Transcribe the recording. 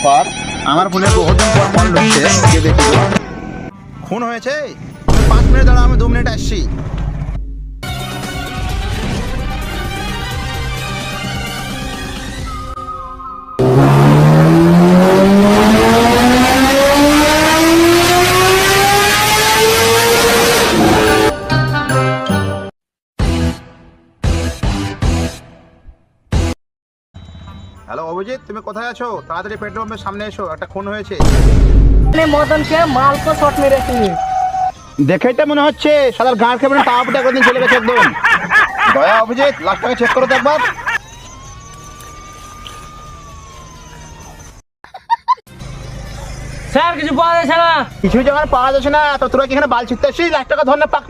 পর আমার ফোনে বহুদিন পর কল ঢুকছে, কে দেখি তো। খুন হয়েছে? 5 মিনিট দাঁড়া, আমি 2 মিনিট আসছি। হ্যালো অভিজিৎ, তুমি কোথায় আছো? তাড়াতাড়ি পেট্রোল পাম্পের সামনে এসো, একটা খুন হয়েছে। মদনকে মাল তো শট মেরেছি। দেখেই তো মনে হচ্ছে সাদার গাঁড় খেয়ে মানে তাওয়াটা একদিন চলে গেছে একদম। দয়া অভিজিৎ, লাস্টটাকে চেক করো তো একবার। স্যার কিছু পাওয়া যাচ্ছে না। কিছুই যখন পাওয়া যাচ্ছে না তো তোরা কি এখানে বাল ছিটতে আসছিস? লাস্টটাকে ধর না পাক।